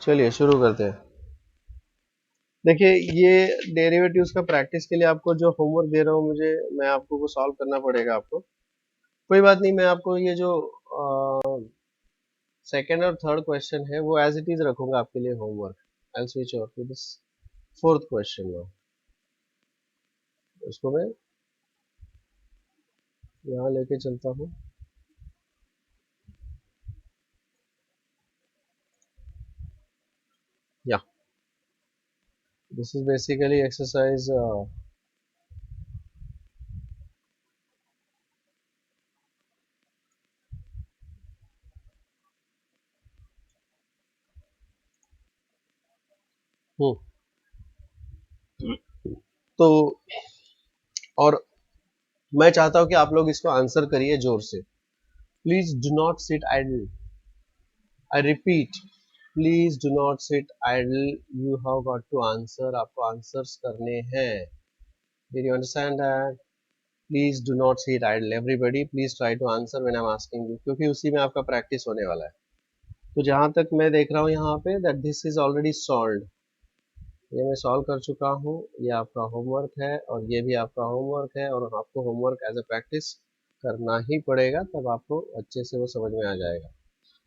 चलिए शुरू करते हैं। देखिए, ये डेरिवेटिव्स का प्रैक्टिस के लिए आपको जो होमवर्क दे रहा हूँ मैं आपको को सॉल्व करना पड़ेगा आपको। कोई बात नहीं, मैं आपको ये जो सेकेंड और थर्ड क्वेश्चन है वो एज इट इज रखूंगा आपके लिए homework. I will switch over to this fourth question now. उसको मैं यहाँ लेके चलता हूँ। या दिस इज बेसिकली एक्सरसाइज तो और मैं चाहता हूँ कि आप लोग इसको आंसर करिए जोर से। Please do not sit idle. I repeat, please do not sit idle. You have got to answer. आपको आंसर्स करने हैं। Did you understand that? Please do not sit idle everybody. Please try to answer when I am asking you, क्योंकि उसी में आपका practice होने वाला है। तो जहां तक मैं देख रहा हूँ यहाँ पे that this is already solved. ये मैं सॉल्व कर चुका हूँ। ये आपका होमवर्क है और ये भी आपका होमवर्क है, और आपको होमवर्क एज अ प्रैक्टिस करना ही पड़ेगा, तब आपको अच्छे से वो समझ में आ जाएगा।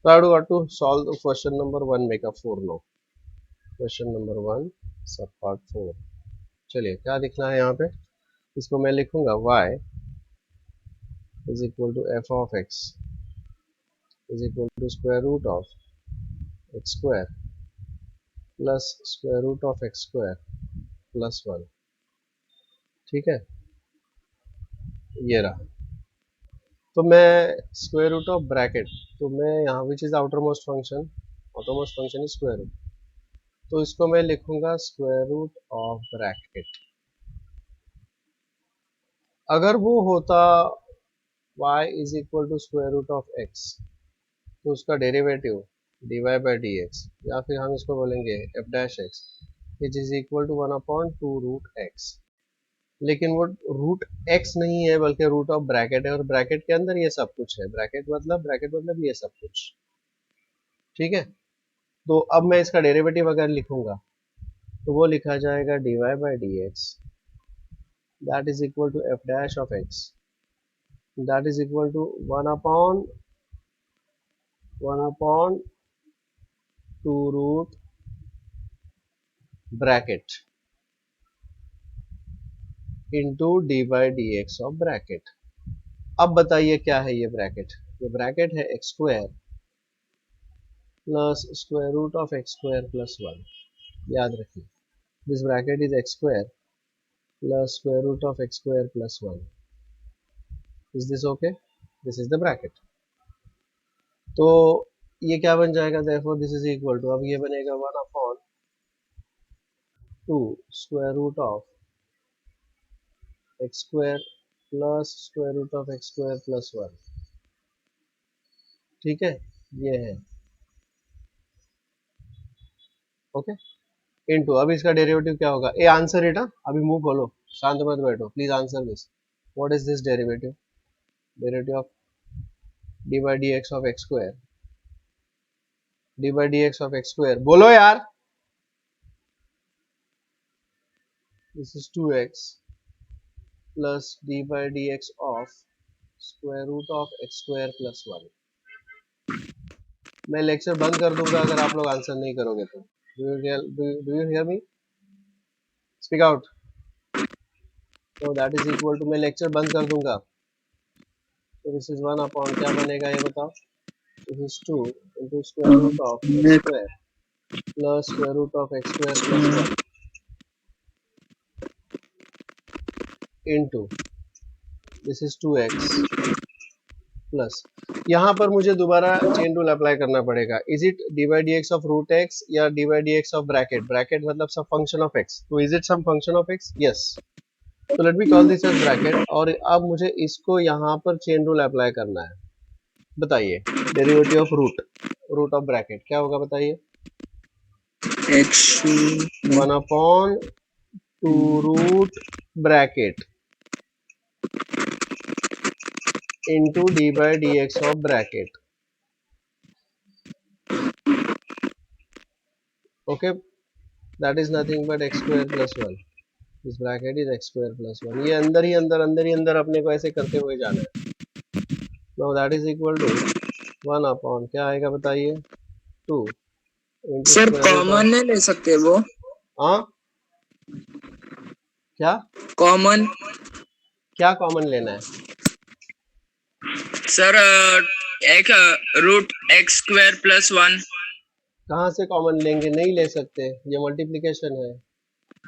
So I have got to solve the question number 1 make up 4 now. Question number 1 सब part 4। चलिए क्या लिखना है यहाँ पे? इसको मैं लिखूंगा y is equal to f of x is equal to square root of x square plus square root of x square plus 1। ठीक है, ये रहा। तो मैं स्क्वायर रूट ऑफ ब्रैकेट, तो मैं यहाँ which is outermost function is square root, तो इसको मैं लिखूंगा स्क्वायर रूट ऑफ ब्रैकेट। अगर वो होता y is equal to square root of x, तो उसका derivative dy by D X, या फिर हम इसको बोलेंगे f dash X which is equal to 1/2 root X. लेकिन वो रूट एक्स नहीं है, बल्कि रूट ऑफ ब्रैकेट है, और ब्रैकेट के अंदर ये सब कुछ है। ब्रैकेट मतलब ये सब कुछ। ठीक है, तो अब मैं इसका डेरिवेटिव अगर लिखूंगा तो वो लिखा जाएगा dy by D X that is equal to f dash of x that is equal to 1/2 root bracket into D by D x of bracket. अब बताइए क्या है ये ब्रैकेट? ये ब्रैकेट है X square plus square root of x square plus 1। याद रखिए, this bracket is x square plus square root of x square plus 1। Is this okay? This is the bracket. तो ये क्या बन जाएगा? Therefore this is equal to, अब ये बनेगा 1/2 square root of x square plus square root of x square plus 1। ठीक है, ये है ओके। इनटू, अब इसका डेरिवेटिव क्या होगा? ए आंसर इट। अभी मुंह खोलो, शांत मत बैठो, please answer this. What is this derivative? Derivative of D by D x of x square, D by D x of x square, बोलो यार। This is 2x plus D by D x of square root of x square plus 1। मैं lecture बंद कर दूंगा अगर आप लोग answer नहीं करोगे तो। Do you hear me? Speak out. तो दैट इज इक्वल टू, मैं लेक्चर बंद कर दूंगा। तो दिस इज 1 अपॉन क्या बनेगा ये बताओ? This is 2 into square root of x square plus square root of x square plus 1 into this is 2x plus, यहाँ पर मुझे दोबारा चेन रूल अप्लाई करना पड़ेगा। Is it d by D x of root x या d by D x of bracket? Bracket मतलब sub function of x, तो is it some function of x? Yes. तो let me call this age bracket, और अब मुझे इसको यहाँ पर चेन रूल अप्लाई करना है। बताइए, derivative of root of bracket क्या होगा बताइए? x 1/2 root bracket into D by D x of bracket. Okay, that is nothing but x square plus one, इस bracket is x square plus one, ये अंदर ही अंदर अपने को ऐसे करते हुए जाना है। Now that is equal to one upon क्या आएगा बताइए, two into sir square root common of, नहीं ले सकते वो? हाँ क्या, कॉमन। क्या कॉमन लेना है? सर एक root x square plus one. कहाँ से कॉमन लेंगे, नहीं ले सकते, ये मल्टीप्लिकेशन है।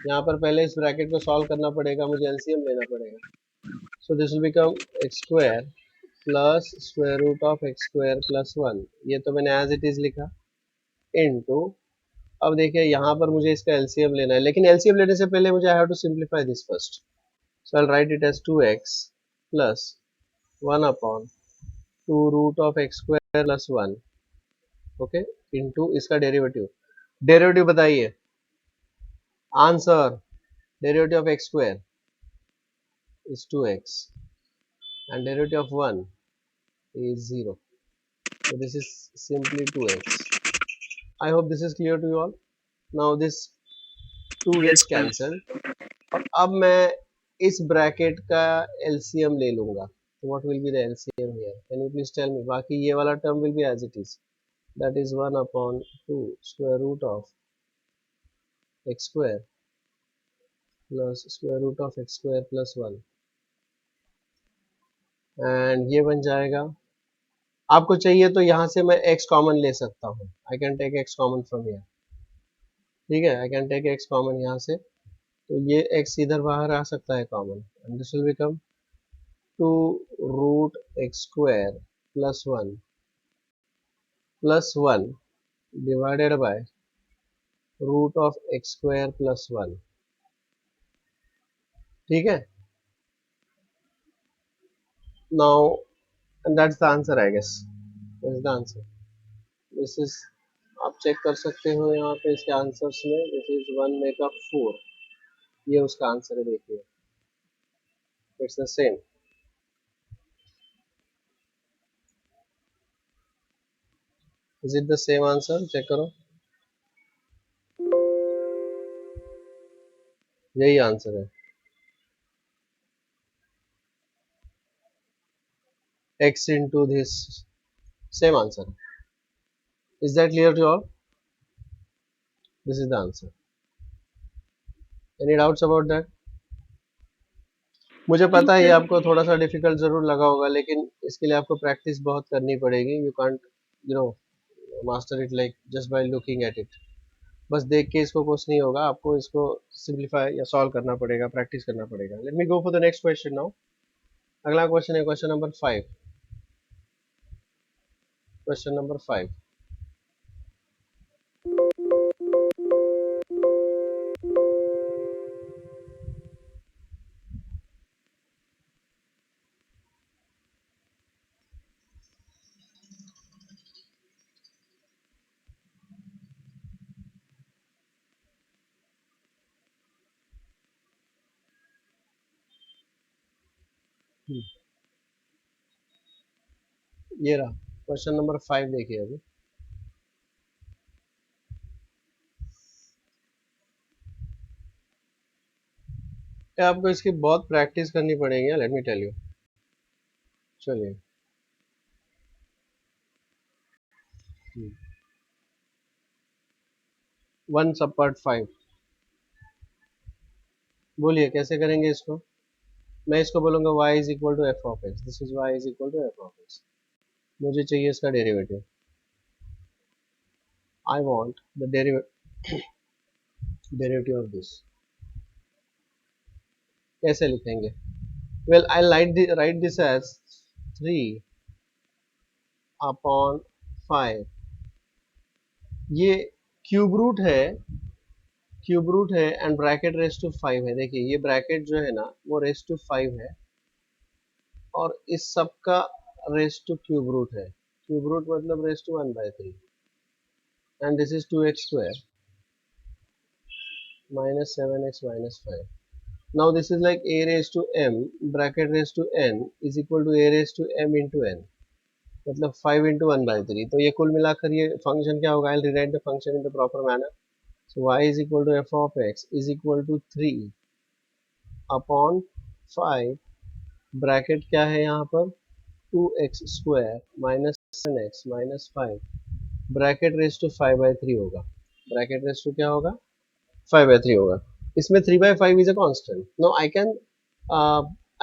यहाँ पर पहले इस ब्रैकेट को सॉल्व करना पड़ेगा, मुझे एलसीएम लेना पड़ेगा। So this will become X square plus square root of x square plus one, ये तो मैंने एज इट इज लिखा, इनटू, अब देखिए यहाँ पर मुझे इसका एलसीएम लेना है, लेकिन एलसीएम लेने से पहले मुझे I have to simplify this first. So I will write it as 2x plus 1 upon 2 root of x square plus 1, okay, into इसका डेरिवेटिव, डेरिवेटिव बताइए answer, derivative of x square is 2x and derivative of 1 is 0. So this is simply 2x. I hope this is clear to you all. Now this 2 yes gets sir. cancelled और अब मैं इस bracket का LCM ले लूंगा। So what will be the LCM here? Can you please tell me? बाकी ये वाला term will be as it is. That is 1 upon 2 square root of x square plus square root of x square plus 1 and ये बन जाएगा, आपको चाहिए तो यहाँ से मैं x कॉमन ले सकता हूँ, I can take x common from here, ठीक है, I can take x common यहाँ से, तो ये x इधर बाहर आ सकता है common, and this will become 2 root x square plus one divided by root of x square plus one, ठीक है। Now and that's the answer I guess, that's the answer, this is, आप check कर सकते हो यहाँ पे इसके answers में, दिस इज 1 मेकअप 4, ये उसका आंसर है, देखिए it's the same, is it the same answer, check करो, यही आंसर है, x into this, same answer, is that clear to you all? This is the answer, any doubts about that? मुझे पता है ये आपको थोड़ा सा डिफिकल्ट जरूर लगा होगा, लेकिन इसके लिए आपको प्रैक्टिस बहुत करनी पड़ेगी, you can't you know master it like just by looking at it, बस देख के इसको कुछ नहीं होगा, आपको इसको सिंप्लीफाई या सॉल्व करना पड़ेगा, प्रैक्टिस करना पड़ेगा। Late me go for the next question now. अगला क्वेश्चन है क्वेश्चन नंबर 5, क्वेश्चन नंबर 5, ये रहा क्वेश्चन नंबर 5, देखिए अभी आपको इसकी बहुत प्रैक्टिस करनी पड़ेगी, लेट मी टेल यू। चलिए, वन सब पार्ट 5, बोलिए कैसे करेंगे इसको। मैं इसको बोलूंगा y is equal to f of x, this is y is equal to f of x, मुझे चाहिए इसका derivative, I want the derivative of this, कैसे लिखेंगे, well I write this as 3 upon 5, ये क्यूब रूट है, cube root है and bracket raise to 5 है, देखिए ये ब्रैकेट जो है ना वो रेस टू 5 है और इस सब का रेस टू क्यूब रूट है, क्यूब रूट मतलब raise to 1/3 and this is 2x square minus 7x minus 5. Now this is like a raised to m bracket raised to n is equal to a raised to m into n, मतलब 5 into 1/3, तो ये कुल मिलाकर ये function क्या होगा, I'll rewrite the function in the proper manner, So y is equal to f of x is equal to 3 upon 5 bracket क्या है यहाँ पर 2x square minus 7x minus 5 bracket raise to 5/3 होगा। ब्रैकेट रेस टू क्या होगा 5/3 होगा। इसमें 3/5 is a constant. No I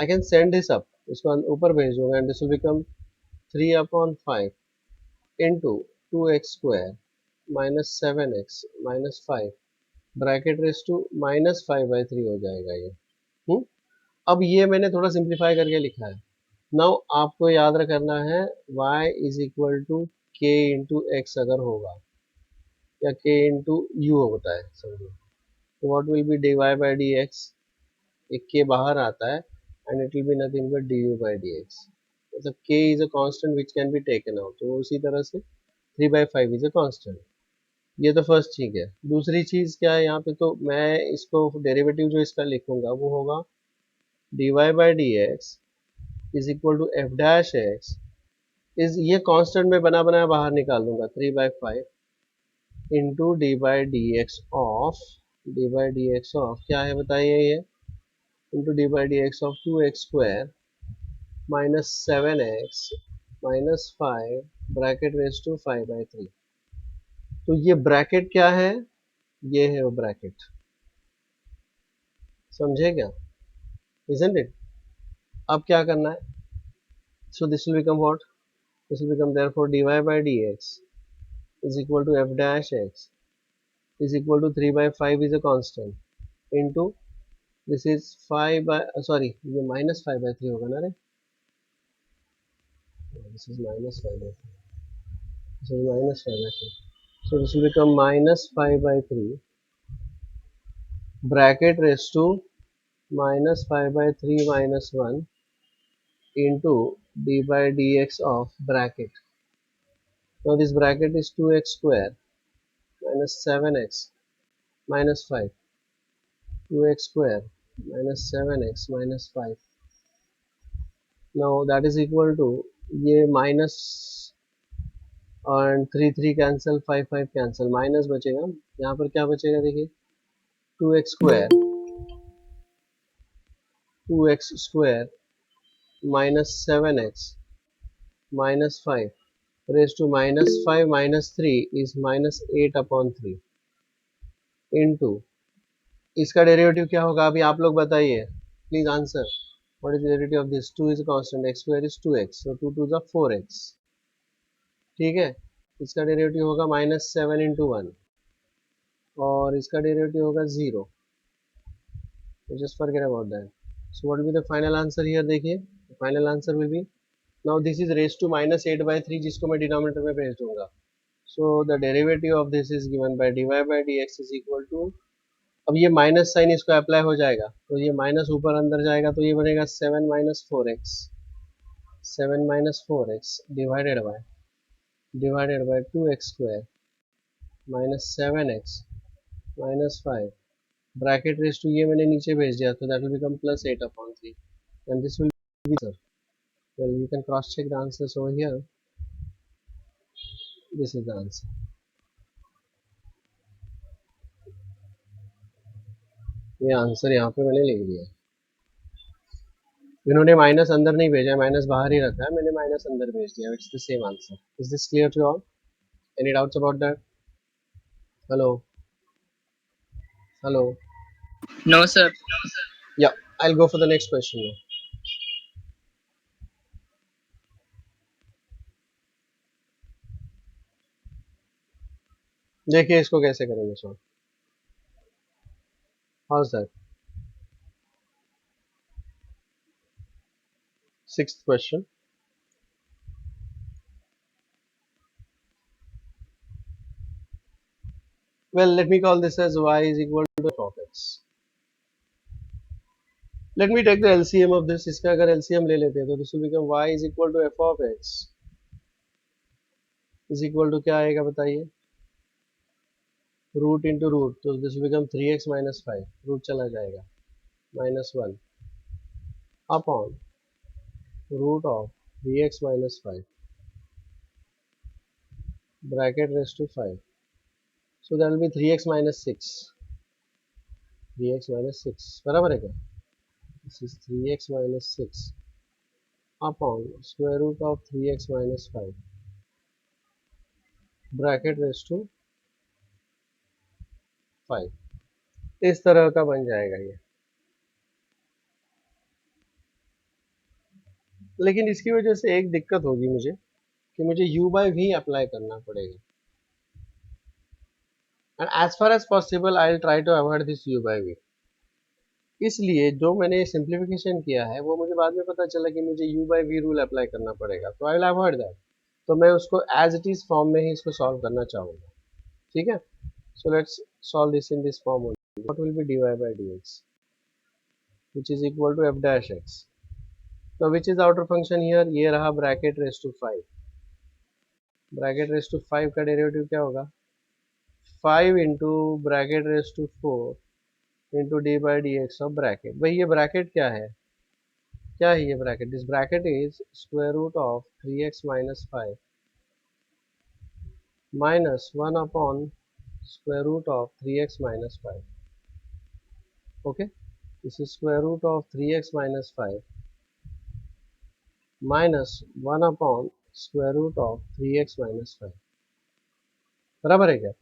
can send this up, इसको ऊपर भेज दूंगा and this will become 3/5 into 2x square minus 7x minus 5 bracket raise to -5/3 हो जाएगा ये। अब ये मैंने थोड़ा सिंप्लीफाई करके लिखा है। नाउ आपको याद रखना है y is equal to k into x अगर होगा या k इंटू यू होता है समझो, तो what will be dy by D x, एक k बाहर आता है and it will be nothing but du by D x. मतलब k is a constant which can be taken out, तो उसी तरह से 3/5 इज अ कांस्टेंट। ये तो फर्स्ट चीज है। दूसरी चीज क्या है यहाँ पे, तो मैं इसको डेरिवेटिव जो इसका लिखूंगा वो होगा dy by D x is equal to f dash x is, ये कांस्टेंट में बना बनाया बाहर निकाल दूंगा 3/5 into D by D x of क्या है बताइए ये, into D by D x of 2x square minus 7x minus 5 bracket raise to 5/3। तो ये ब्रैकेट क्या है, ये है वो ब्रैकेट, समझे क्या, इजंट इट। अब क्या करना है, so this will become what, this will become therefore dy by D x is equal to f dash x is equal to 3/5 is a constant into this is 5 by sorry ये minus 5/3 होगा ना रे, this is minus 5/3, this is minus 5/3, so this will become minus 5/3 bracket raised to minus 5/3 minus 1 into d by dx of bracket. Now this bracket is 2x square minus 7x minus 5, 2x square minus 7x minus 5. Now that is equal to ये minus और 3 cancel 5 cancel minus बचेगा, यहाँ पर क्या बचेगा देखिए 2x square minus 7x minus 5 raise to -5 -3 is -8/3 into इसका derivative क्या होगा अभी आप लोग बताइए please answer, what is the derivative of this, 2 is a constant, x square is 2x, so 2 2 is 4x, ठीक है। इसका डेरिवेटिव होगा -7 इंटू 1 और इसका डेरिवेटिव होगा 0, so just forget about that. So what will be the final answer here, देखिए the final answer will be, now this is raised to -8/3 जिसको मैं डिनोमिनेटर में भेज दूंगा, so the derivative of this is given by dy by dx is equal to, अब ये minus sign इसको apply हो जाएगा तो ये माइनस ऊपर अंदर जाएगा तो ये बनेगा 7 minus 4x divided by 2x square minus 7x minus 5 bracket raise to ये मैंने नीचे भेज दिया तो that will become +8/3 and this will be sir, well you can cross check the answers over here, this is the answer। ये answer यहाँ पे मैंने लिख दिया, इन्होंने माइनस अंदर नहीं भेजा, माइनस बाहर ही रखा है, मैंने माइनस अंदर भेज दिया, it's the same answer. Is this clear to all, any doubts about that, hello hello, No, sir. Yeah I will go for the next question now. देखिए इसको कैसे करेंगे solve, how is that, sixth question, well let me call this as y is equal to f of x, let me take the LCM of this, इसका अगर LCM ले लेते हैं तो this will become y is equal to f of x is equal to क्या आएगा बताइए, root into root, तो this will become 3x minus 5, root चला जाएगा -1 upon root of 3x minus 5 bracket raise to 5, so that will be 3x minus 6, 3x minus 6 बराबर है क्या? This is 3x minus 6 upon square root of 3x minus 5 bracket raise to 5। इस तरह का बन जाएगा ये। लेकिन इसकी वजह से एक दिक्कत होगी मुझे कि मुझे u बाई वी अप्लाई करना पड़ेगा, and as far as possible I will try to avoid this u by v. इसलिए जो मैंने सिंप्लीफिकेशन किया है वो मुझे बाद में पता चला कि मुझे u by v rule apply करना पड़ेगा, तो आई विल अवॉइड दैट। तो मैं उसको एज इट इज फॉर्म में ही इसको सॉल्व करना चाहूंगा, ठीक है। So let's solve this in this form only. What will be dy by dx which is equal to f dash x। now which is outer function here? ये रहा bracket raise to 5। Bracket raise to 5 का derivative क्या होगा? 5 into bracket raise to 4 into D by D x of bracket. भाई ये bracket क्या है? क्या है ये bracket? This bracket is square root of 3x minus 5 minus 1 upon square root of 3x minus 5। Okay, this is square root of 3x minus 5 minus 1 upon square root of 3x minus 5 बराबर है क्या?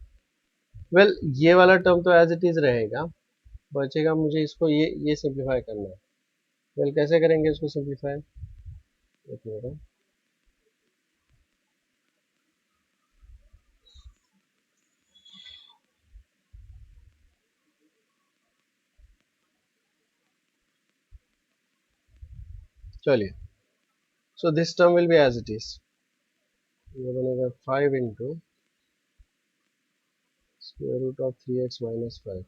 Well ये वाला term तो as it is रहेगा, बचेगा मुझे इसको ये सिंप्लीफाई करना है। वेल कैसे करेंगे इसको सिंप्लीफाई? एक मिनट, चलिए। So this term will be as it is, ये बनेगा 5 into square root of 3x minus 5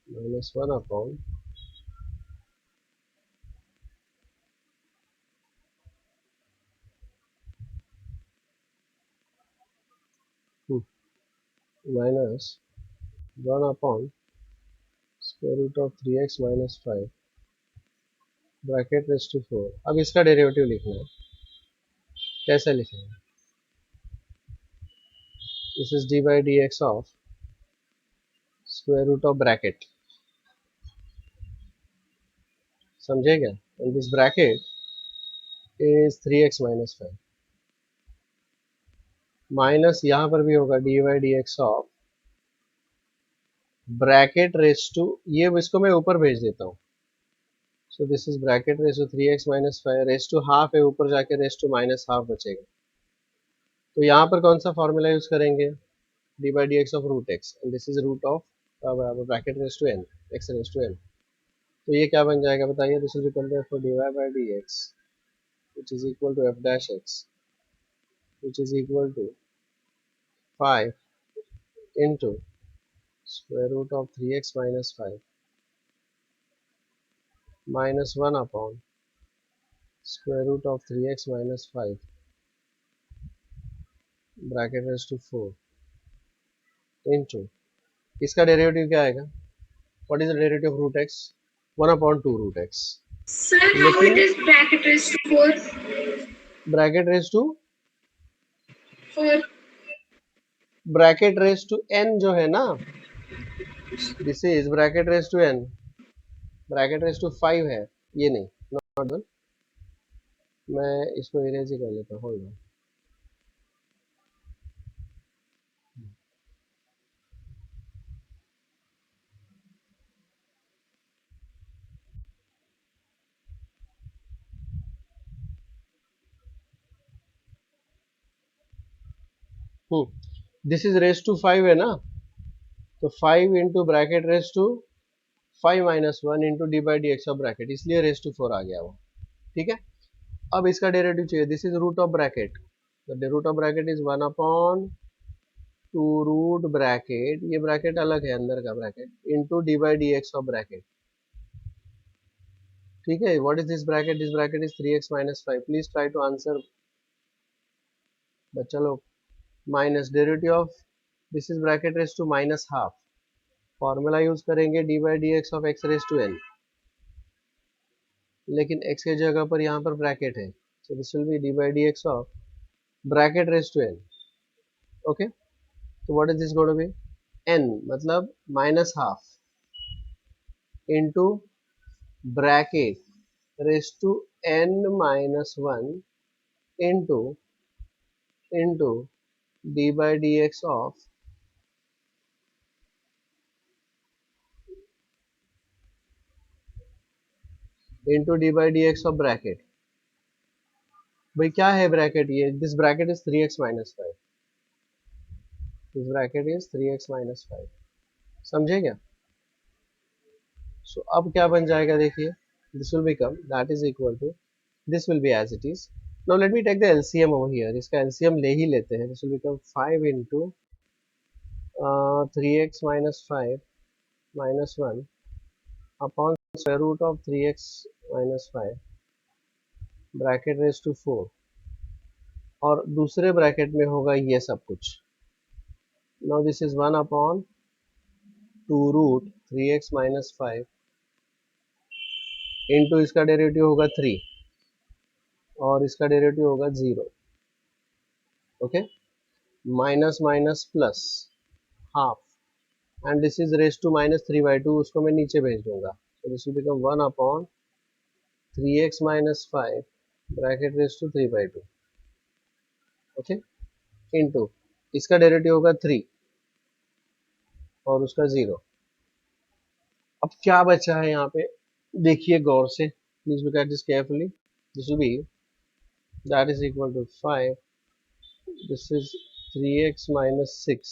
minus 1 upon minus 1 upon square root of 3x minus 5 bracket raise to 4। अब इसका डेरिवेटिव लिखना है, कैसे लिखेंगे? This is d by D x of square root of bracket, समझे क्या? And this bracket is 3x minus 5 minus यहाँ पर भी होगा D by D x of bracket raise to, ये इसको मैं ऊपर भेज देता हूँ। So this is bracket raise to 3x minus 5 raise to half है, ऊपर जाके रेस टू माइनस हाफ बचेगा। तो यहाँ पर कौन सा फॉर्मूला यूज करेंगे? D by D x of root x, and this is root of bracket raise to n, x raise to n. तो ये क्या बन जाएगा बताइए? This will be for d y by D x which is equal to f dash x which is equal to 5 into square root of 3x minus 5 minus 1 upon square root of 3x minus 5 bracket raised to 4 into, इसका derivative क्या आएगा? What is the derivative of root x? 1 upon 2 root x. Sir, how it लेकिन is bracket raised to 4? Bracket raise to 4. Bracket raise to n जो है ना, this is bracket raise to n, bracket raise to 5 है, ये नहीं, not one. मैं इसको erase ही कर लेता हूँ, hold on. This is raise to 5 है ना, तो 5 into bracket raise to 5 minus 1 into D by D x of bracket, इसलिए रेस टू 4 आ गया वो, ठीक है। अब इसका डेरिवेटिव चाहिए, this is root of bracket, the root of bracket is 1 upon 2 root bracket, ये ब्रैकेट अलग है अंदर का bracket, into D by D x of bracket, ठीक है। What is this bracket? This bracket is 3x minus 5। Please try to answer बच्चा लोग। Minus derivative of this is bracket raise to minus half, formula use करेंगे d by D x of x raise to n, लेकिन x के जगह पर यहाँ पर bracket है, so this will be d by D x of bracket raise to n. Okay, तो what is this going to be, n मतलब minus half into bracket raise to n minus 1 into d by dx of d by dx of bracket. भाई क्या है bracket, ये this bracket is 3x minus 5, this bracket is 3x minus 5, समझे क्या? सो अब क्या बन जाएगा देखिए, this will become that is equal to, this will be as it is. Now let me take the LCM over here, इसका LCM ले ही लेते हैं। This will become 5 into 3x minus 5 minus 1 upon square root of 3x minus 5 bracket raise to 4, और दूसरे bracket में होगा ये सब कुछ। Now this is 1 upon 2 root 3x minus 5 into इसका डेरिवेटिव होगा 3 और इसका डेरिवेटिव होगा 0, okay, minus minus plus half, and this is raise to minus 3/2, उसको मैं नीचे भेज दूंगा। So this will become 1 upon 3x minus 5 bracket raise to 3/2, okay, into इसका डेरिवेटिव होगा 3 और उसका 0। अब क्या बचा है यहाँ पे, देखिए गौर से, please look at this carefully. This will be that is equal to 5, this is 3x minus 6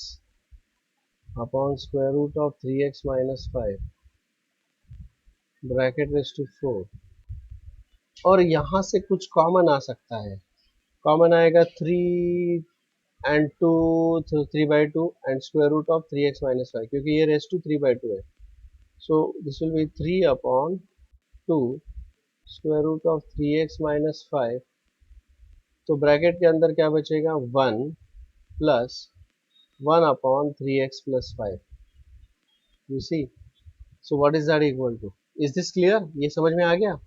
upon square root of 3x minus 5 bracket raise to 4, और यहाँ से कुछ कॉमन आ सकता है, कॉमन आएगा 3 and 2, 3/2 and square root of 3x minus 5, क्योंकि ये raise to 3/2 है। So this will be 3 upon 2 square root of 3x minus 5, तो ब्रैकेट के अंदर क्या बचेगा, 1 plus 1 upon 3x plus 5, you see. So what is that equal to, is this clear, ये समझ में आ गया,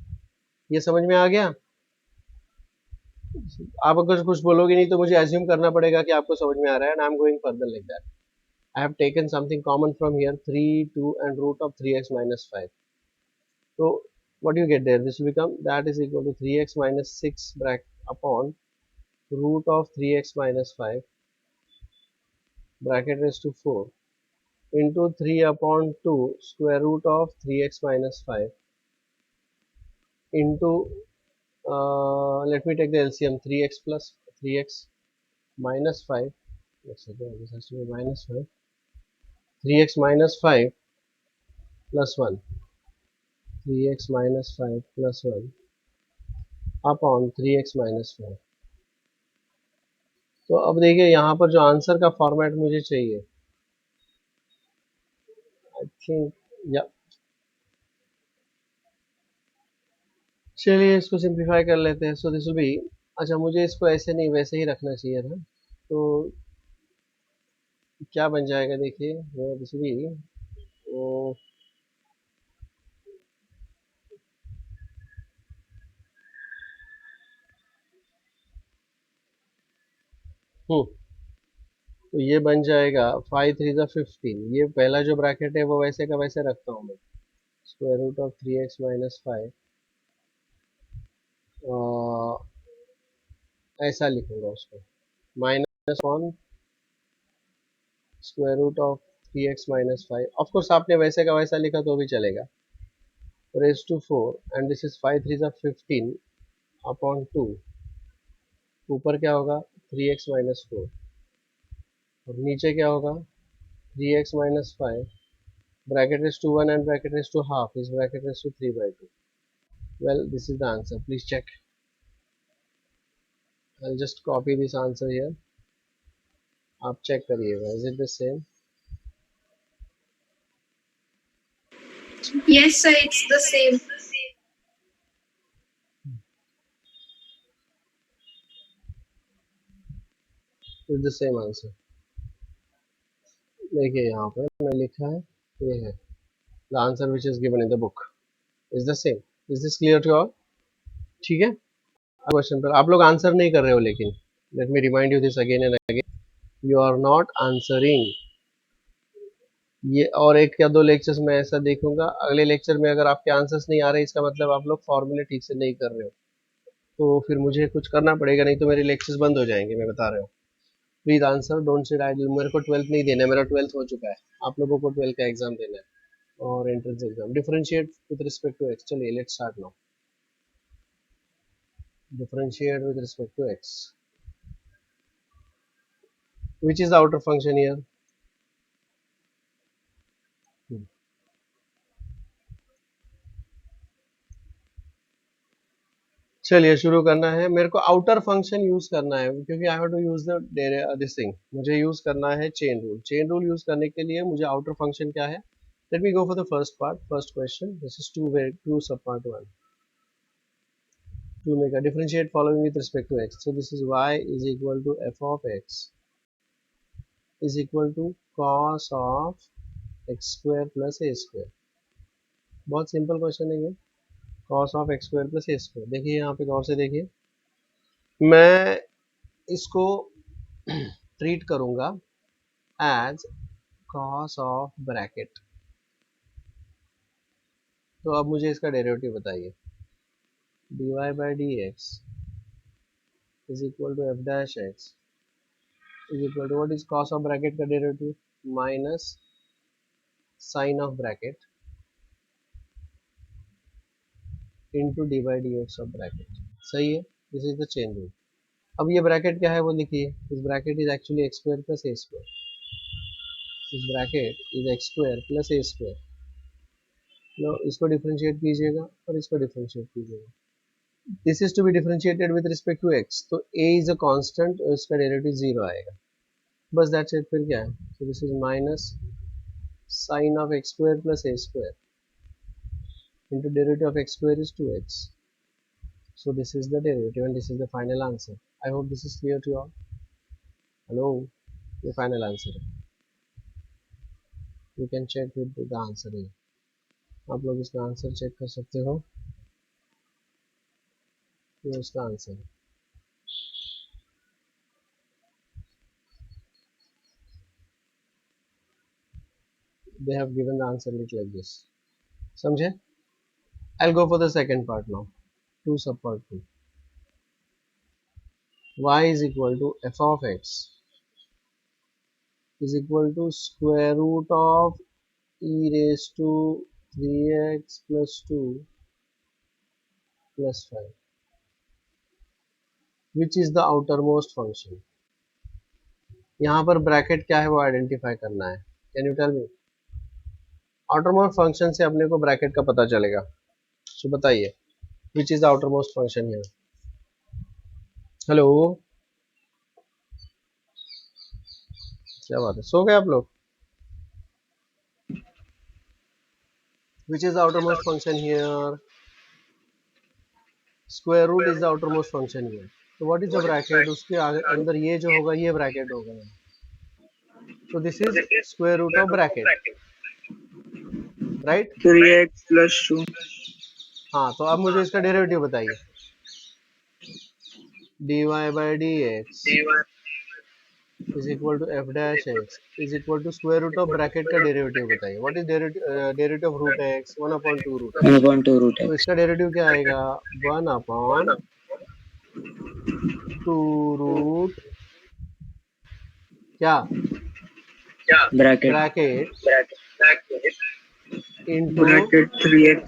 ये समझ में आ गया? आप अगर कुछ बोलोगे नहीं तो मुझे एज्यूम करना पड़ेगा कि आपको समझ में आ रहा है, and I am going further like that. I have taken something common from here, 3, 2 and root of 3x minus 5. So what do you get there? This will become that is equal to 3x minus 6 bracket upon root of 3x minus 5 bracket raised to 4 into 3 upon 2 square root of 3x minus 5 into let me take the LCM, 3x plus 3x minus 5, let's say this has to be minus 5, 3x minus 5 plus 1, 3x minus 5 plus 1 upon 3x minus 5। तो अब देखिए यहाँ पर जो answer का format मुझे चाहिए, I think, या चलिए इसको सिंप्लीफाई कर लेते हैं। सो दिस विल बी, अच्छा मुझे इसको ऐसे नहीं वैसे ही रखना चाहिए था, तो क्या बन जाएगा देखिए, दिस विल बी, तो ये बन जाएगा 5 3 15, ये पहला जो ब्रैकेट है वो वैसे का वैसे रखता हूँ मैं, square root of 3x minus 5 ऐसा लिखूंगा उसको, minus on square root of 3x minus 5, of course आपने वैसे का वैसा लिखा तो भी चलेगा, raise to 4 and this is 5 3 15 upon 2, ऊपर क्या होगा 3x minus 4 और नीचे क्या होगा 3x minus 5 bracket raise to 1 and bracket raise to half is bracket raise to 3/2। well this is the answer, please check, I'll just copy this answer here, आप check करिएगा, is it the same? Yes, sir, it's the same. It's the same answer। देखिए यहाँ पे मैं लिखा है, ये है the answer which is given in the book is the same, is this clear to all? ठीक है, क्वेश्चन पर आप लोग आंसर नहीं कर रहे हो, लेकिन let me remind you this again and again, you are not answering. ये और एक या दो लेक्चर्स में ऐसा देखूंगा, अगले लेक्चर में अगर आपके आंसर्स नहीं आ रहे इसका मतलब आप लोग फॉर्मूले ठीक से नहीं कर रहे हो, तो फिर मुझे कुछ करना पड़ेगा, नहीं तो मेरे लेक्चर्स बंद हो जाएंगे, मैं बता रहा हूँ। Please answer, don't sit idle. मेरे को 12th नहीं देना है, मेरा 12th हो चुका है, आप लोगों को 12th का एग्जाम देना है और entrance exam. Differentiate with respect to x, चलिए let's start now. Differentiate with respect to x, which is the outer function here? चलिए शुरू करना है, मेरे को आउटर फंक्शन यूज करना है क्योंकि I have to use the this thing, मुझे यूज करना है chain rule. Chain rule use करने के लिए मुझे आउटर फंक्शन क्या है, let me go for the first part, first question. This is two sub part 1 to make a differentiate following with respect to x. So this is y is equal to f of x is equal to cos of x square plus a square। बहुत simple question है ये, cos of x square plus a square। देखिए यहाँ पे गौर से देखिए, मैं इसको ट्रीट करूंगा एज cos of ब्रैकेट। तो अब मुझे इसका डेरिवेटिव बताइए। dy by dx is equal to f dash x is equal to what is cos of bracket का derivative? Minus sine of bracket into D by D x of bracket. सही है, this is the chain rule. अब ये bracket क्या है वो लिखिए, this bracket is actually x square plus a square. This bracket is x square plus a square. लो इसको डिफरेंशिएट कीजिएगा और इसको डिफरेंशिएट कीजिएगा। This is to be differentiated with respect to x, तो ए इज अ कांस्टेंट और इसका derivative 0 आएगा, बस दैट्स इट। फिर क्या है, so this is minus sine of x square plus a square into derivative of x square is 2x। So this is the derivative and this is the final answer. I hope this is clear to you all. Hello, the final answer. You can check with the answer here. आप लोग इसका answer check कर सकते हो, ये उसका answer है। They have given the answer like this. समझे? I'll go for the second part now. 2 sub part 2. Y is equal to f of x is equal to square root of e raised to 3x plus 2 plus 5. Which is the outermost function? यहाँ पर bracket क्या है वो identify करना है। Can you tell me? Outermost function से अपने को ब्रैकेट का पता चलेगा, तो बताइए which is the outermost function here? Hello, क्या बात है, सो गए आप लोग? Which is the outermost function here? Square root is the outermost function here. तो व्हाट इज द ब्रैकेट? उसके अंदर ये जो होगा ये ब्रैकेट होगा, तो this is square root of bracket, right? 3x plus 2 हाँ, तो अब मुझे इसका डेरिवेटिव बताइए। dy by dx is equal to f dash x is equal to square root of bracket का डेरिवेटिव बताइए। What is derivative of root x? 1/2 root x। 1/2 root तो x इसका डेरिवेटिव क्या आएगा? 1/2 रूट क्या? bracket bracket into bracket 3x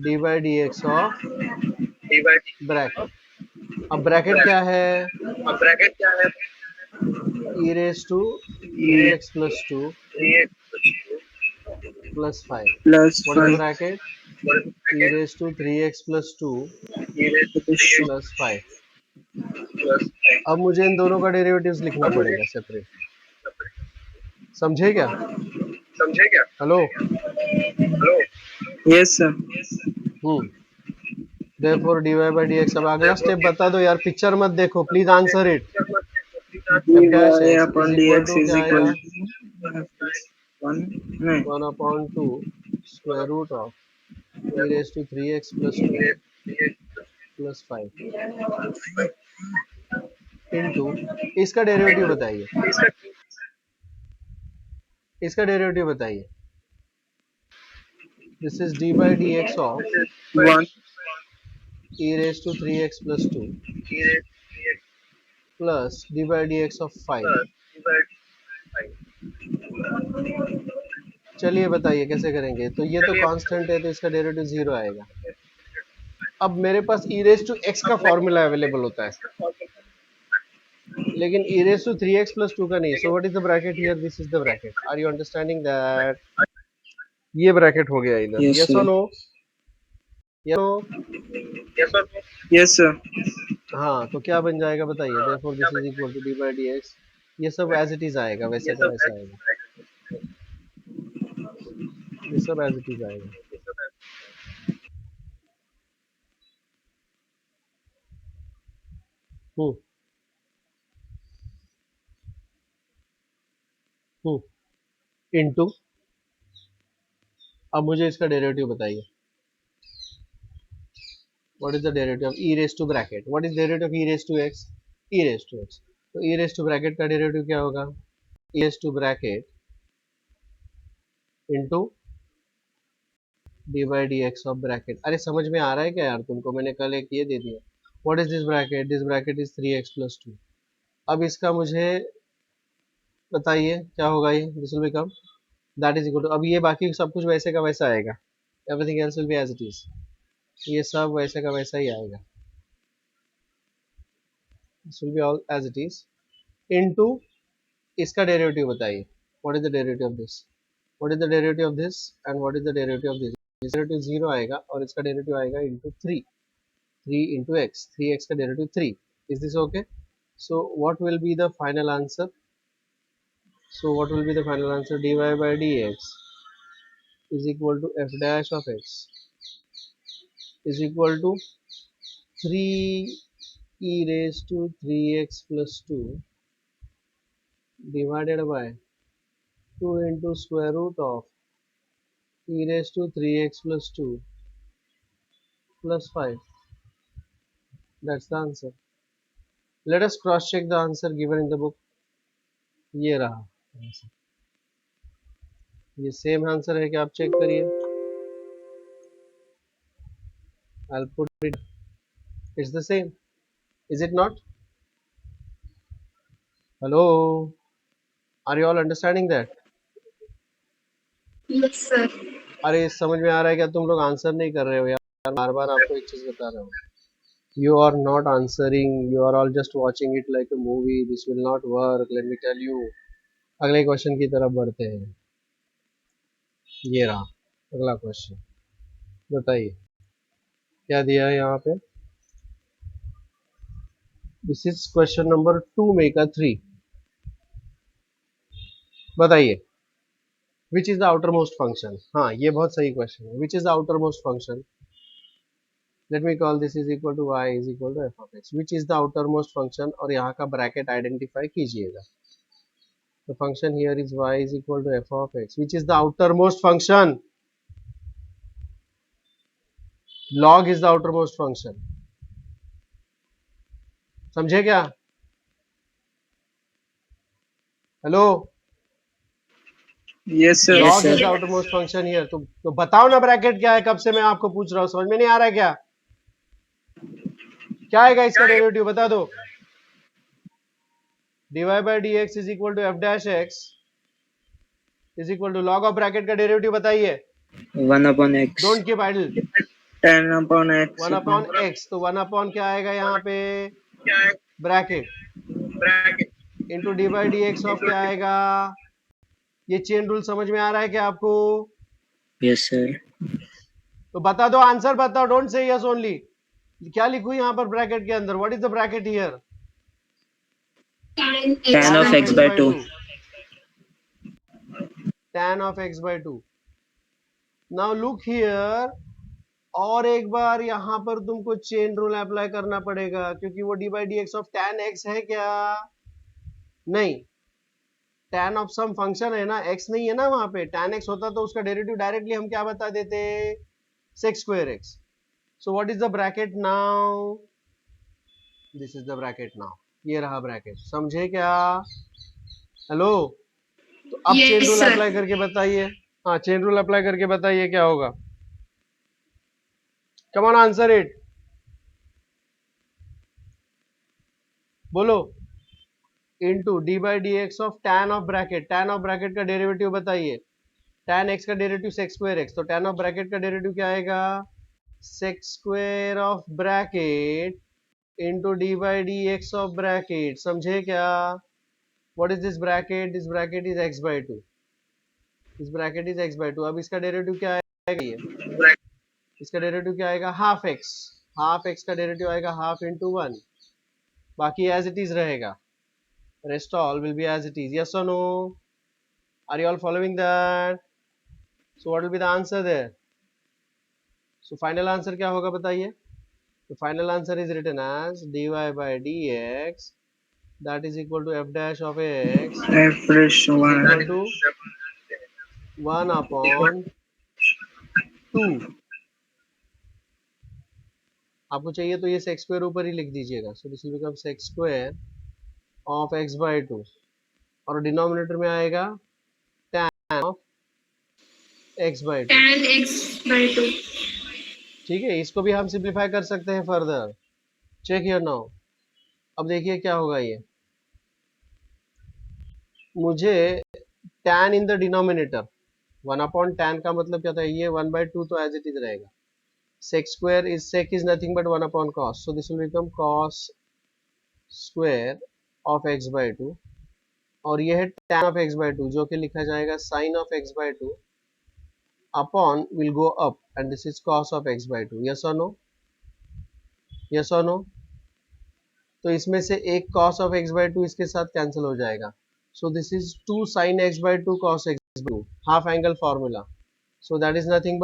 d by D x of bracket. अब bracket क्या है? E raise to 3x plus 2 plus 5। plus what is the 5 bracket? E raise to 3x plus 2 plus 2 plus 5। अब मुझे इन दोनों का derivatives लिखना पड़ेगा separate, समझे क्या? Hello, yes sir therefore dy by dx। अब अगला स्टेप बता दो यार, पिक्चर मत देखो please, answer it. f dash dy x upon is equal dx to is क्या equal आएगा? to 1 नहीं 1/2 square root of e raised to 3x plus 2 plus 5। Into इसका डेरिवेटिव बताइए, इसका डेरिवेटिव बताइए। This is d by D x of 1 e raised to 3x plus 2 plus d by dx of 5। चलिए बताइए कैसे करेंगे। तो ये तो कांस्टेंट है तो इसका डेरिवेटिव जीरो आएगा। अब मेरे पास e raised to x का फॉर्मूला अवेलेबल होता है, लेकिन e raised to 3x plus 2 का नहीं। So what is the bracket here? This is the bracket. Are you understanding that? ये ब्रैकेट हो गया इधर। yes यस sir और no? Yes no? yes sir हाँ, तो क्या बन जाएगा बताइए। Therefore this is equal to d by D x. ये सब एज इट इज आएगा, वैसे का वैसा आएगा, ये सब एज इट इज आएगा। हम्म इनटू, अब मुझे इसका डेरिवेटिव बताइए। What is the derivative of e raise to bracket? What is derivative of e raise to x? e raise to x। तो e रेज टू ब्रैकेट का डेरिवेटिव क्या होगा? e raise to bracket into d by D x of bracket. अरे समझ में आ रहा है क्या यार तुमको? मैंने कल एक ये दे दिया। What is this bracket? This bracket is 3x plus 2। अब इसका मुझे बताइए क्या होगा। ये this will become that is equal to, अब ये बाकी सब कुछ वैसे का वैसा आएगा, everything else will be as it is. ये सब वैसे का वैसा ही आएगा, this will be all as it is into इसका डेरिवेटिव बताइए। What is the derivative of this? What is the derivative of this and what is the derivative of this? Derivative zero आएगा और इसका डेरिवेटिव आएगा into 3। 3 into x, 3x का derivative 3। is this okay? So what will be the final answer? So what will be the final answer? dy by dx is equal to f dash of x is equal to 3 e raised to 3x plus 2 divided by 2 into square root of e raised to 3x plus 2 plus 5. That's the answer. Let us cross check the answer given in the book. ये रहा answer. ये same answer है कि आप check करिए। I'll put it. It's the same. Is it not? Hello? Are you all understanding that? Yes, sir. अरे समझ में आ रहा है क्या? तुम लोग आंसर नहीं कर रहे हो यार। बार बार आपको एक चीज बता रहा हूँ। You are not answering. You are all just watching it like a movie. This will not work. Let me tell you. अगले क्वेश्चन की तरफ बढ़ते हैं। ये रहा अगला क्वेश्चन। बताइए क्या दिया है यहाँ पे। दिस इज क्वेश्चन नंबर 2 में का 3। बताइए which is the outer most function. हाँ ये बहुत सही क्वेश्चन है। Which is the outer most function? Let me call this is equal to y is equal to f of x। Which is the outer most function? और यहाँ का bracket identify कीजिएगा। The function here is y is equal to f of x, which is the outermost function. Log is the outermost function. समझे क्या? Hello? yes sir Log is the outermost function here. तो बताओ ना bracket क्या है? कब से मैं आपको पूछ रहा हूँ, समझ में नहीं आ रहा है क्या? क्या आएगा इसका डेरिवेटिव बता दो। dy by dx is equal to f dash x is equal to log of bracket का डेरिवेटिव बताइए। 1 upon x don't keep idle. 10 upon x 1 upon x, तो 1 अपॉन क्या आएगा यहाँ पे? Bracket into D by D x of क्या आएगा? ये चेन रूल समझ में आ रहा है क्या आपको? yes sir तो बता दो, आंसर बताओ, डोंट से यस ओनली। क्या लिखूं यहाँ पर ब्रैकेट के अंदर? What is the bracket here? tan of x by 2 tan of x by 2। Now look here, और एक बार यहाँ पर तुमको चेन रूल अप्लाई करना पड़ेगा, क्योंकि वो D by D x of tan x है क्या? नहीं, tan ऑफ सम फंक्शन है ना, x नहीं है ना वहां पे। tan x होता तो उसका डेरिवेटिव डायरेक्टली हम क्या बता देते? sec square x। So what is the bracket now? This is the bracket now. ये रहा ब्रैकेट, समझे क्या? हेलो, तो अब chain yes rule sir. Apply करके बताइए। हाँ, चेन रूल अप्लाई करके बताइए क्या होगा। कम ऑन आंसर इट, बोलो। Into d by D x of tan of bracket, tan of bracket का डेरिवेटिव बताइए। टैन एक्स का डेरिवेटिव सेक स्क्वायर एक्स, तो टैन ऑफ ब्रैकेट का डेरिवेटिव क्या आएगा? Sec square of bracket into d by D x of bracket, समझे क्या? What is this bracket? This bracket is x by two, this bracket is x by two. अब इसका derivative क्या आएगा? ये इसका डेरिवेटिव क्या आएगा? हाफ एक्स, हाफ एक्स का डेरिवेटिव आएगा हाफ इंटू वन, बाकी एज इट इज रहेगा, rest all will be as it is. Yes or no? Are you all following that? So what will be the answer there? So final answer क्या होगा बताइए? The final answer is written as dy by dx, that is equal to f dash of x Fresh is one. equal to 1 upon 2। आपको चाहिए तो ये sex square ऊपर ही लिख दीजिएगा, so this will become sec square of x by 2, और denominator में आएगा tan of x by 2। tan x/2। ठीक है, इसको भी हम सिंप्लीफाई कर सकते हैं फर्दर। Check here now. अब देखिए क्या होगा ये, मुझे tan in the denominator, 1 upon tan का मतलब क्या था? ये 1/2 तो एज इट इज रहेगा। sec square is, sec is nothing but 1 upon cos, so this will become cos square of x by 2, और ये है tan ऑफ x बाई 2 जो कि लिखा जाएगा sin of x by 2 upon will go up and this is cos of x by 2। Yes और no? Yes और no? तो इसमें से एक cos ऑफ x बाई 2 इसके साथ कैंसिल हो जाएगा, so this is 2 sin x by 2 cos x by 2, half angle formula, so that is nothing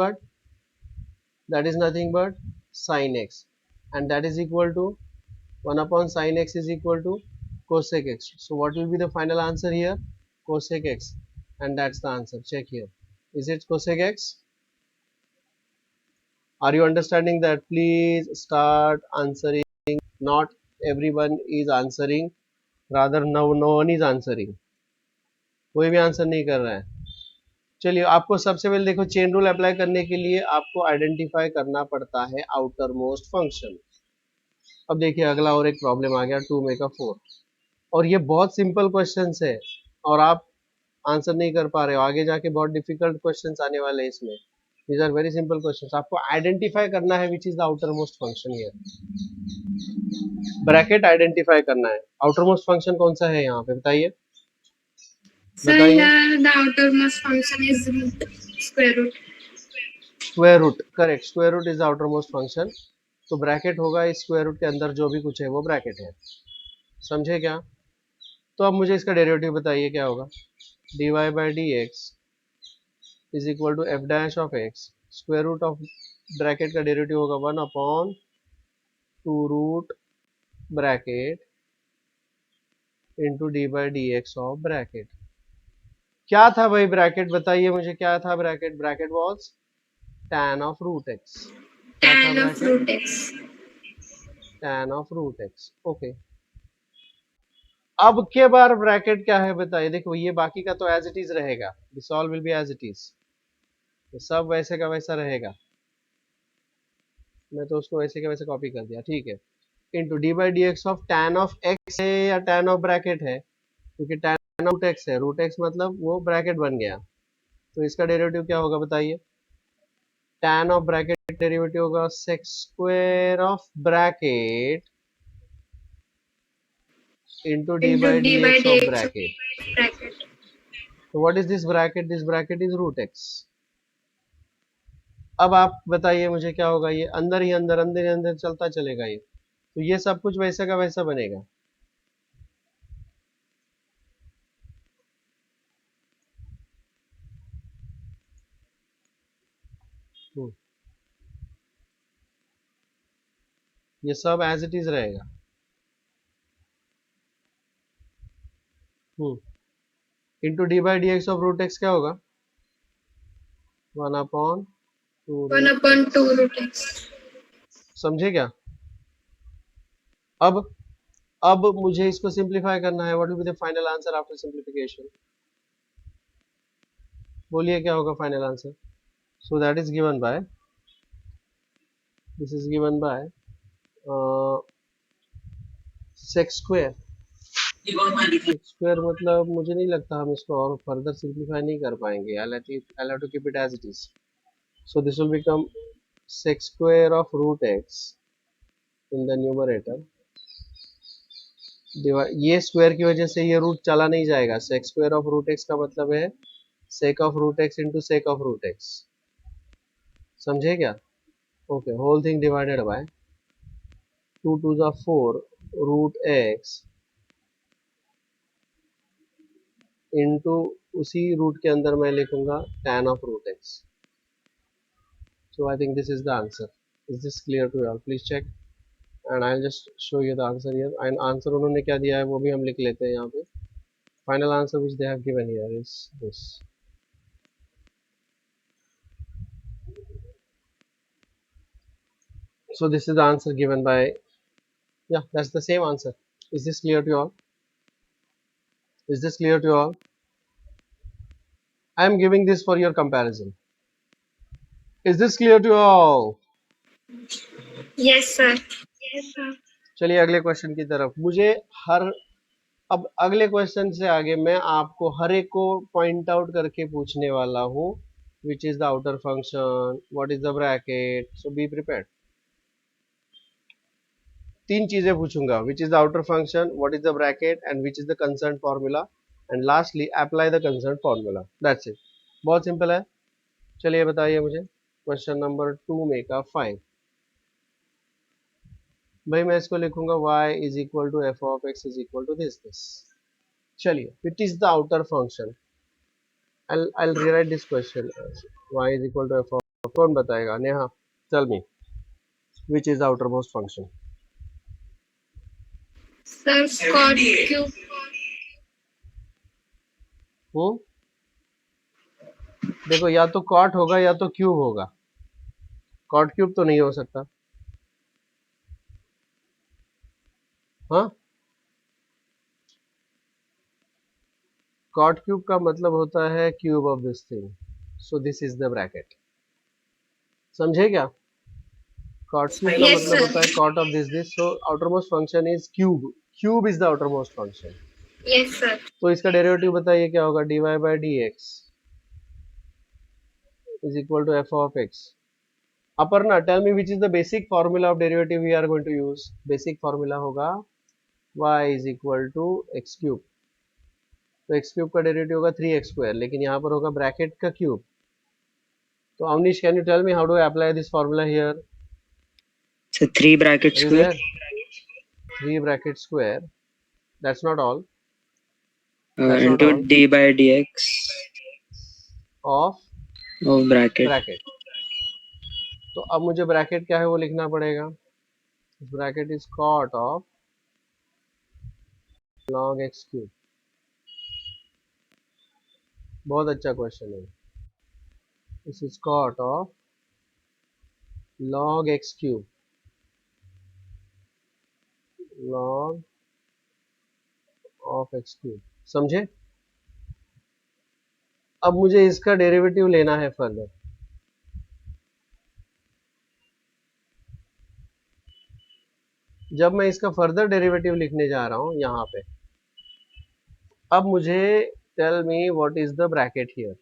but sin x, and that is equal to 1 upon sin x is equal to cosec x. So what will be the final answer here? Cosec x, and that's the answer. Check here, is it cosec x? Are you understanding that? Please start answering. Not everyone is answering, rather no one is answering, कोई भी answer नहीं कर रहा है। चलिए, आपको सबसे पहले देखो, चेन रूल अप्लाई करने के लिए आपको आइडेंटिफाई करना पड़ता है आउटर मोस्ट फंक्शन। अब देखिए अगला और एक प्रॉब्लम आ गया, 2 मेक 4, और ये बहुत सिंपल क्वेश्चंस है और आप आंसर नहीं कर पा रहे हो, आगे जाके बहुत डिफिकल्ट क्वेश्चंस आने वाले हैं इसमें। These are very simple questions, आपको आइडेंटिफाई करना है which is the outer most function here, bracket identify करना है। आउटर मोस्ट फंक्शन कौन सा है यहाँ पे बताइए? Sir, बताइए। here the outermost function is root, square root. Square root, correct, square root is outer most function, तो ब्रैकेट होगा इस स्क्वायर रूट के अंदर, जो भी कुछ है वो ब्रैकेट है, समझे क्या? तो अब मुझे इसका डेरिवेटिव बताइए क्या होगा। dy by D x is equal to f dash of x, square root of bracket का डेरिवेटिव होगा 1 upon 2 root bracket into D by D x of bracket. क्या था भाई ब्रैकेट, बताइए मुझे क्या था bracket? Bracket was tan of root x. क्या था Tan of bracket? root x. tan of root x, okay. अब के बार ब्रैकेट क्या है बताइए? देखो ये बाकी का तो एज इट इज रहेगा, this all will be as it is, तो सब वैसे का वैसा रहेगा, मैं तो उसको वैसे का वैसे कॉपी कर दिया, ठीक है। Into D by D x of tan of x है या टैन ऑफ ब्रैकेट है, क्योंकि टैन ऑफ रूट एक्स है, रूट एक्स मतलब वो ब्रैकेट बन गया, तो इसका डेरिवेटिव क्या होगा बताइए? टैन ऑफ ब्रैकेट डेरिवेटिव होगा sec square of bracket into d Into by d d by x of dx of bracket. bracket. तो what is this bracket? This bracket is root x. अब आप बताइए मुझे क्या होगा, ये अंदर ही अंदर अंदर ही अंदर चलता चलेगा ये, तो ये सब कुछ वैसा का वैसा बनेगा। ये सब एज इट इज रहेगा। Into D by D x of root x क्या होगा? 1 upon 2 1 root upon x, 2 root x. समझे क्या? अब अब मुझे इसको सिंप्लीफाई करना है. What will be the final answer after simplification? बोलिए क्या होगा final answer? So that is given by, this is given by sex square. Sex square मतलब मुझे नहीं लगता हम इसको और फर्दर सिंप्लीफाई नहीं कर पाएंगे. I'll have to keep it as it is. So this will become sec square of root x in the numerator. ये स्क्वायर की वजह से ये रूट चला नहीं जाएगा. sec square of root x का मतलब है sec of root x into sec of root x. समझे क्या? Okay, whole thing divided by 2 2 जा 4 रूट x इंटू उसी रूट के अंदर मैं लिखूंगा tan of root x. So I think this is the answer. Is this clear to you all? Please check. And I'll just show you the answer here. And answer उन्होंने क्या दिया है वो भी हम लिख लेते हैं यहाँ पे. Final answer which they have given here is this. So this is the answer given by, yeah, that's the same answer. Is this clear to you all? Is this clear to you all? I am giving this for your comparison. Is this clear to you all? Yes, sir. चलिए अगले question की तरफ. मुझे हर अब अगले question से आगे मैं आपको हर एक को पॉइंट आउट करके पूछने वाला हूँ. विच is the outer function, what is the bracket. So be prepared. तीन चीजें पूछूंगा. विच is the outer function, what is the bracket and which is the concern formula, and lastly apply the concern formula. That's it. बहुत simple है. चलिए बताइए मुझे question number 2 में का फाइंड. भाई मैं इसको लिखूंगा y is equal to f of x is equal to this. चलिए, which is the outer function. I'll rewrite this question as y is equal to f of. कौन बताएगा? Neha, tell me which is the outermost function. Sir, cot cube. देखो, या तो cot होगा या तो cube होगा. cot cube तो नहीं हो सकता. हाँ, cot cube का मतलब होता है cube of this thing. So this is the bracket. समझे क्या? cot cube का Yes, मतलब sir. होता है cot of this. So outermost function is cube. Cube is the outermost function. Yes, sir. तो इसका डेरिवेटिव बताइए क्या होगा. dy by dx is equal to f of x. Aparna, tell me which is the basic formula of derivative we are going to use. Basic formula होगा y is equal to x cube. तो x cube का derivative होगा 3x square, लेकिन यहाँ पर होगा bracket का cube. तो Awanish, can you tell me how do I apply this formula here? So 3 bracket Are you square. there? 3 bracket square. That's not all. That's not Into all. d by dx of bracket. Bracket. तो अब मुझे bracket क्या है वो लिखना पड़ेगा. Bracket is cot of log x cube. बहुत अच्छा क्वेश्चन है. This is cot of log x cube. log of x cube. समझे? अब मुझे इसका डेरिवेटिव लेना है फर्दर. जब मैं इसका फर्दर डेरिवेटिव लिखने जा रहा हूं यहां पे, अब मुझे tell me what is the bracket here.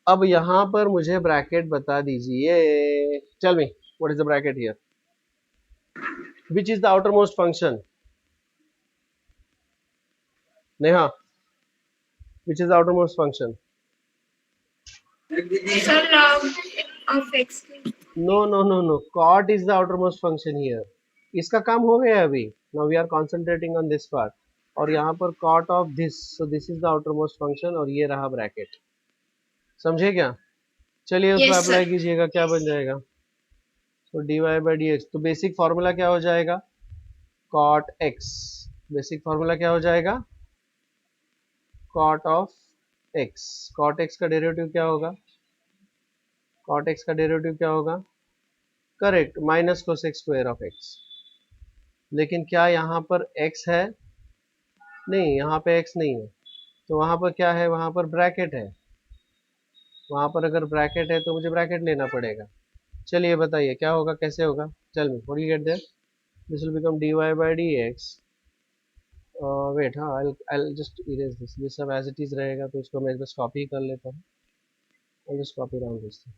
अब यहां पर मुझे ब्रैकेट बता दीजिए. Tell me what is the bracket here. Which is the outer most function. Neha, which is the outer most function. Sir, log of x cube. No. Cot is the outermost function here. इसका काम हो गया अभी. Now we are concentrating on this part. और यहाँ पर cot of this. So this is the outermost function और ये रहा ब्रैकेट. समझे क्या? चलिए उसको Yes, अप्लाई sir. कीजिएगा. क्या बन जाएगा? तो dy by dx. तो बेसिक फॉर्मूला क्या हो जाएगा? cot x. बेसिक फॉर्मूला क्या हो जाएगा? cot of x. cot x का डेरिवेटिव क्या होगा? cot x का डेरिवेटिव क्या होगा? Correct, minus cosec square of x. लेकिन क्या यहाँ पर x है? नहीं, यहाँ पे x नहीं है। तो वहाँ पर क्या है? वहाँ पर ब्रैकेट है। वहाँ पर अगर ब्रैकेट है तो मुझे ब्रैकेट लेना पड़ेगा। चलिए बताइए क्या होगा, कैसे होगा? Tell me what you get there. This will become dy by dx। Wait, हाँ, I'll just erase this। ये सब एज इट इज रहेगा तो इसको मैं बस कॉपी कर लेता हूँ। I'll just copy down this thing।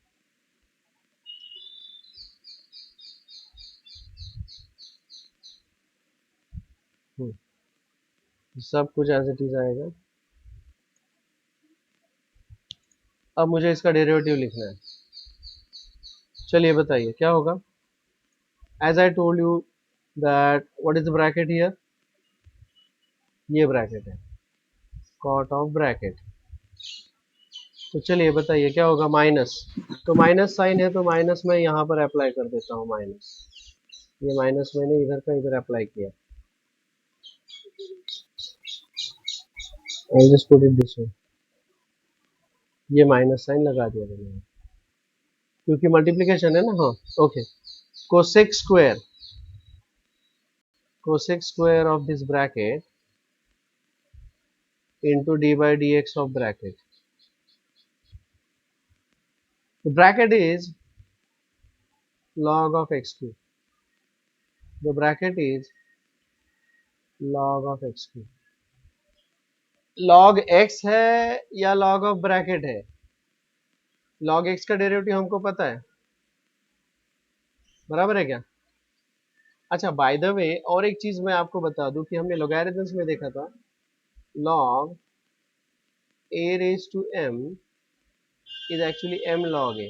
सब कुछ एज इट इज आएगा। अब मुझे इसका डेरिवेटिव लिखना है। चलिए बताइए क्या होगा। As I told you that what is the bracket here, ये ब्रैकेट है, कॉट ऑफ ब्रैकेट। तो चलिए बताइए क्या होगा, माइनस। तो माइनस साइन है तो माइनस मैं यहाँ पर अप्लाई कर देता हूँ, माइनस। ये माइनस मैंने इधर का इधर अप्लाई किया। I just put it this way. ये माइनस साइन लगा दिया मैंने क्योंकि मल्टीप्लिकेशन है ना। हाँ, okay. Cosec square of this bracket into d by dx of bracket. The bracket is log of x cube. The bracket is log of x cube. log x है या log of bracket है? log x का derivative हमको पता है, बराबर है क्या? अच्छा, बाय द वे और एक चीज मैं आपको बता दूं कि हमने लोगैरिथम्स में देखा था log a raised to m is actually m log a।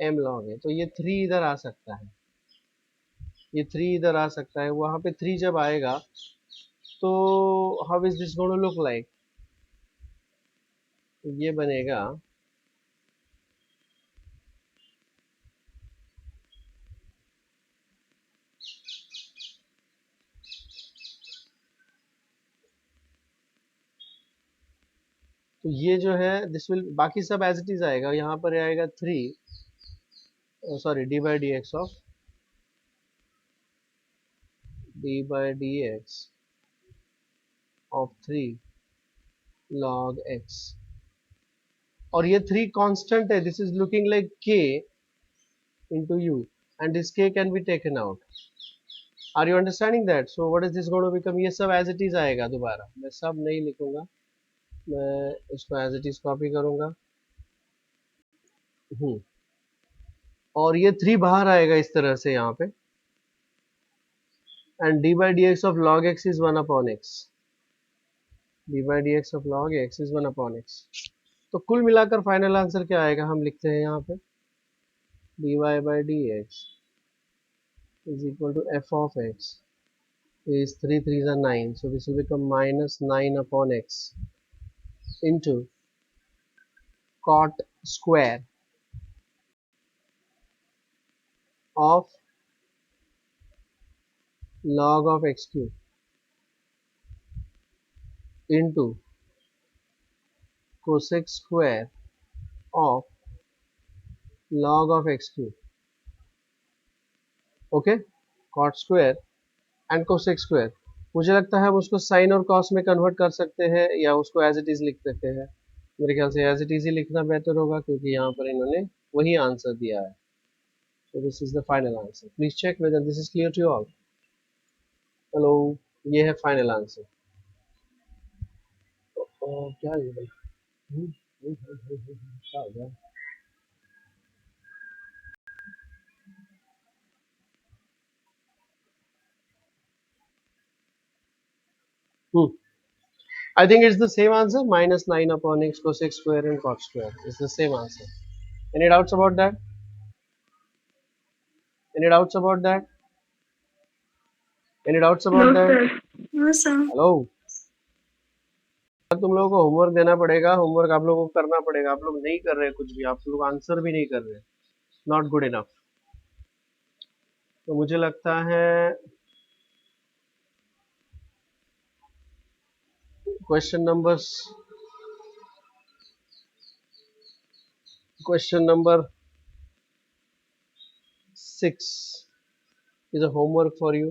m log a, तो ये 3 इधर आ सकता है, ये 3 इधर आ सकता है। वहां पे 3 जब आएगा तो how is this going to look like? ये बनेगा तो ये जो है दिस विल, बाकी सब एज इट इज आएगा। यहाँ पर आएगा 3, sorry, D by D x of 3 log x। और ये 3 कांस्टेंट है, this is looking like k into u and this k can be taken out। Are you understanding that? So what is this going to become? ये सब as it is आएगा। दोबारा मैं सब नहीं लिखूंगा, मैं इसको एज इट इज कॉपी करूंगा। और ये 3 बाहर आएगा इस तरह से यहाँ पे, and D by D x of log x is 1 upon x. D by D x of log x is 1 upon x. तो कुल मिलाकर फाइनल आंसर क्या आएगा, हम लिखते हैं यहाँ पे d y by D x is equal to f of x is 3 3s are 9, so this will become minus 9 upon x into cot square of log of x cube into cosec square of log of x cube। Okay, cot square and cosec square। मुझे लगता है हम उसको sign और cos में convert कर सकते हैं या उसको एज इट इज लिख सकते हैं। मेरे ख्याल से एज इट इज ही लिखना बेहतर होगा क्योंकि यहाँ पर इन्होंने वही आंसर दिया है। So this is the final answer। Please check whether this is clear to you all। Hello, ये है फाइनल आंसर। क्या है ये भाई? क्या हो गया? I think it's the same answer, minus 9 upon x cosec square and cot square. It's the same answer। Any doubts about that? Any doubts about that? Any doubts about No, that? sir. No, sir. Hello, तुम लोगों को homework देना पड़ेगा, homework आप लोगों को करना पड़ेगा। आप लोग नहीं कर रहे कुछ भी, आप लोग आंसर भी नहीं कर रहे, नॉट गुड इनफ। तो मुझे लगता है question number 6 is a homework for you.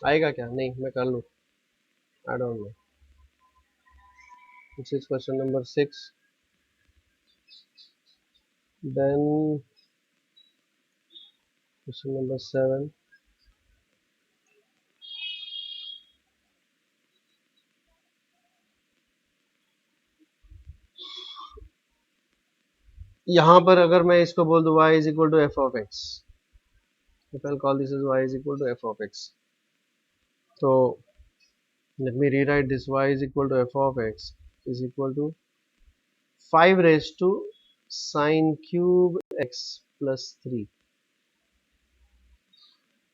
आएगा क्या? नहीं, मैं कर लूँ. I don't know. This is question number 6. Then question number 7. यहाँ पर अगर मैं इसको बोल दूँ y is equal to f of x, if I'll call this as y is equal to f of x, so let me rewrite this. Y is equal to f of x is equal to 5 raised to sine cube x plus 3,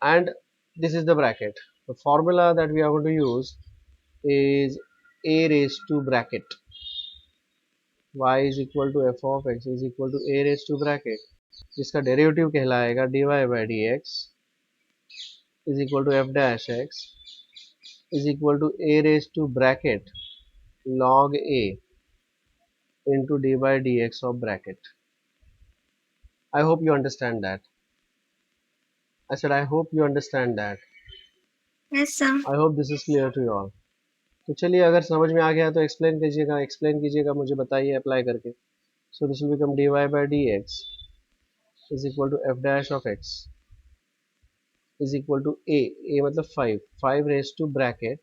and this is the bracket. The formula that we are going to use is a raised to bracket y is equal to f of x is equal to a raised to bracket, जिसका derivative कहलाएगा dy by dx is equal to f dash x is equal to a raised to bracket log a into d by dx of bracket. I hope you understand that. I said I hope you understand that. Yes, sir. I hope this is clear to you all. तो चलिए, अगर समझ में आ गया तो explain कीजिएगा, मुझे बताइए अप्लाई करके. So this will become dy by dx is equal to f dash of x is equal to a मतलब 5 raised to bracket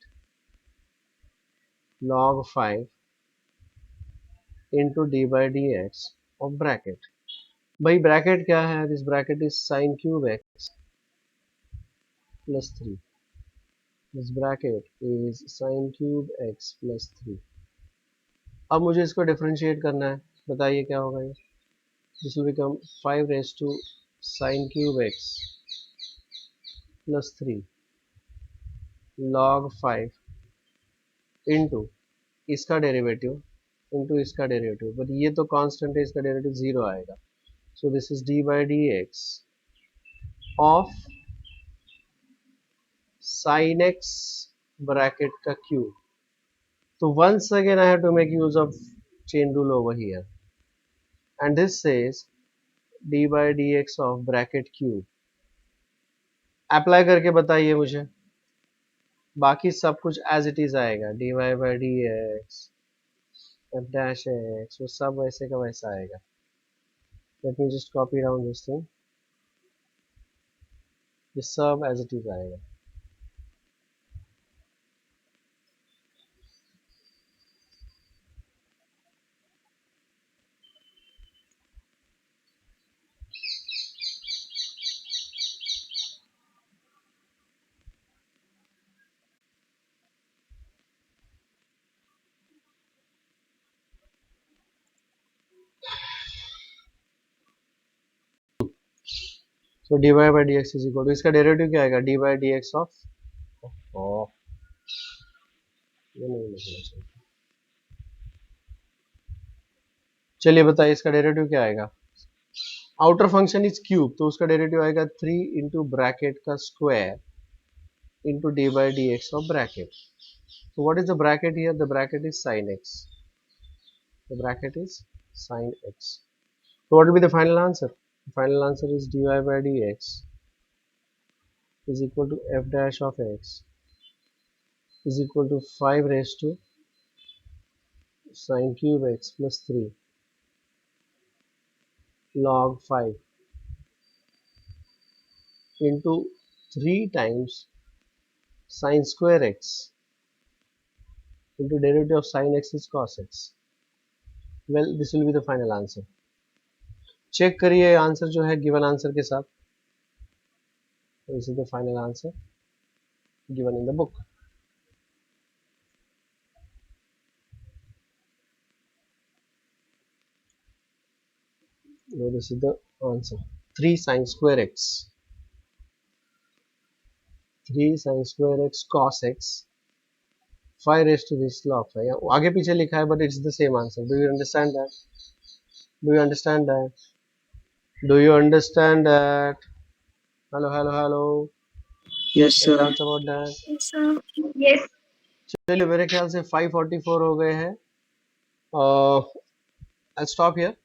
log 5 into d by dx of bracket. भाई ब्रैकेट क्या है? This bracket is sin cube x plus 3. This bracket is sin cube x plus 3. अब मुझे इसको differentiate करना है, बताइए क्या होगा ये. This will become 5 raised to sin cube x plus 3 log 5 into इसका डेरिवेटिव into इसका डेरिवेटिव, बट ये तो कांस्टेंट है, इसका डेरिवेटिव 0 आएगा. सो this is d by D x of sin x bracket का cube. So once again I have to make use of chain rule over here, and this says d by dx of bracket cube. Apply करके बताइए मुझे, बाकी सब कुछ as it is आएगा. dy by dx f dash x वो सब वैसे का वैसा आएगा. Let me just copy down this thing, ये सब एज इट इज आएगा. So dy by dx is equal to, इसका डेरिवेटिव क्या आएगा? dy by dx ऑफ ये नहीं लिखना चाहिए. चलिए बताइए इसका डेरिवेटिव क्या आएगा. आउटर फंक्शन इज क्यूब, तो उसका डेरिवेटिव आएगा 3 इंटू ब्रैकेट का square into D by D x of bracket. So what is the bracket here? The bracket is sin x. The bracket is sin x. So what will be the final answer? The final answer is dy by dx is equal to f dash of x is equal to 5 raised to sin cube x plus 3 log 5 into 3 times sin square x into derivative of sin x is cos x. Well, this will be the final answer. Check करिए answer जो है given answer के साथ. This is the final answer given in the book. So this is the answer. 3 sin square x, 3 sin square x cos x 5 raised to this log 5. आगे पीछे लिखा है, but it's the same answer. Do you understand that? Do you understand that? Do you understand that? Hello, hello, hello. Yes, Any sir. doubts about that? Yes, sir. Yes. चलिए मेरे ख्याल से 5:44 हो गए हैं. I'll stop here.